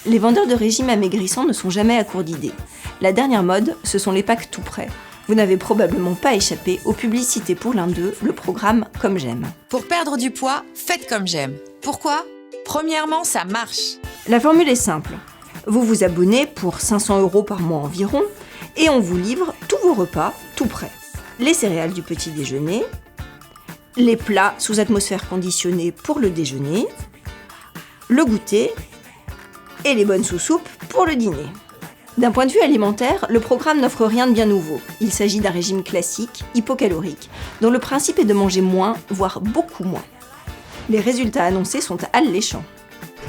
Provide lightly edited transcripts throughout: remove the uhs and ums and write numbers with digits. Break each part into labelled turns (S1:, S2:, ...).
S1: Les vendeurs de régimes amaigrissants ne sont jamais à court d'idées. La dernière mode, ce sont les packs tout prêts. Vous n'avez probablement pas échappé aux publicités pour l'un d'eux, le programme Comme J'aime.
S2: Pour perdre du poids, faites comme j'aime. Pourquoi ? Premièrement, ça marche.
S1: La formule est simple. Vous vous abonnez pour 500 € par mois environ et on vous livre tous vos repas tout prêts. Les céréales du petit déjeuner, les plats sous atmosphère conditionnée pour le déjeuner, le goûter et les bonnes sous-soupes pour le dîner. D'un point de vue alimentaire, le programme n'offre rien de bien nouveau. Il s'agit d'un régime classique, hypocalorique, dont le principe est de manger moins, voire beaucoup moins. Les résultats annoncés sont alléchants.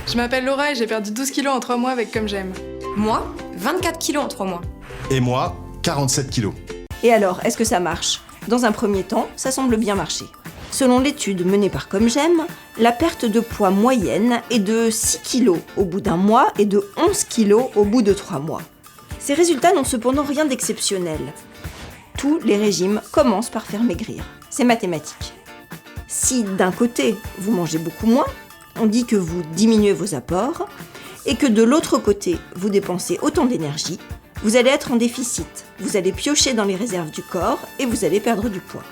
S3: Je m'appelle Laura et j'ai perdu 12 kilos en 3 mois avec Comme J'aime.
S4: Moi, 24 kilos en 3 mois.
S5: Et moi, 47 kilos.
S1: Et alors, est-ce que ça marche ? Dans un premier temps, ça semble bien marcher. Selon l'étude menée par Comme J'aime, la perte de poids moyenne est de 6 kg au bout d'un mois et de 11 kg au bout de 3 mois. Ces résultats n'ont cependant rien d'exceptionnel. Tous les régimes commencent par faire maigrir. C'est mathématique. Si d'un côté, vous mangez beaucoup moins, on dit que vous diminuez vos apports, et que de l'autre côté, vous dépensez autant d'énergie, vous allez être en déficit, vous allez piocher dans les réserves du corps et vous allez perdre du poids.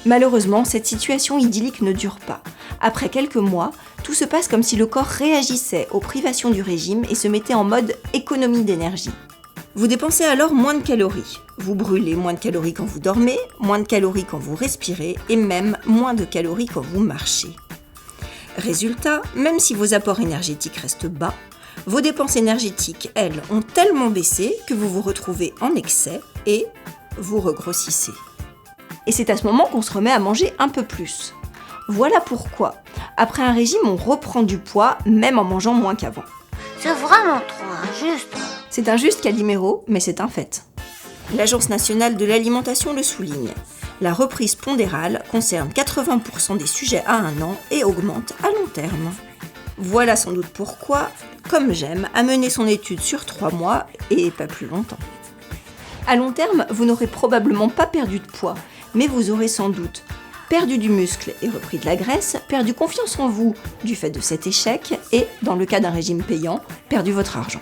S1: Malheureusement, cette situation idyllique ne dure pas. Après quelques mois, tout se passe comme si le corps réagissait aux privations du régime et se mettait en mode économie d'énergie. Vous dépensez alors moins de calories. Vous brûlez moins de calories quand vous dormez, moins de calories quand vous respirez et même moins de calories quand vous marchez. Résultat, même si vos apports énergétiques restent bas, vos dépenses énergétiques, elles, ont tellement baissé que vous vous retrouvez en excès et vous regrossissez. Et c'est à ce moment qu'on se remet à manger un peu plus. Voilà pourquoi, après un régime, on reprend du poids, même en mangeant moins qu'avant.
S6: C'est vraiment trop injuste.
S1: C'est injuste, Calimero, mais c'est un fait. L'Agence nationale de l'alimentation le souligne. La reprise pondérale concerne 80% des sujets à 1 an et augmente à long terme. Voilà sans doute pourquoi, Comme J'aime, a mené son étude sur 3 mois et pas plus longtemps. À long terme, vous n'aurez probablement pas perdu de poids, mais vous aurez sans doute perdu du muscle et repris de la graisse, perdu confiance en vous du fait de cet échec et, dans le cas d'un régime payant, perdu votre argent.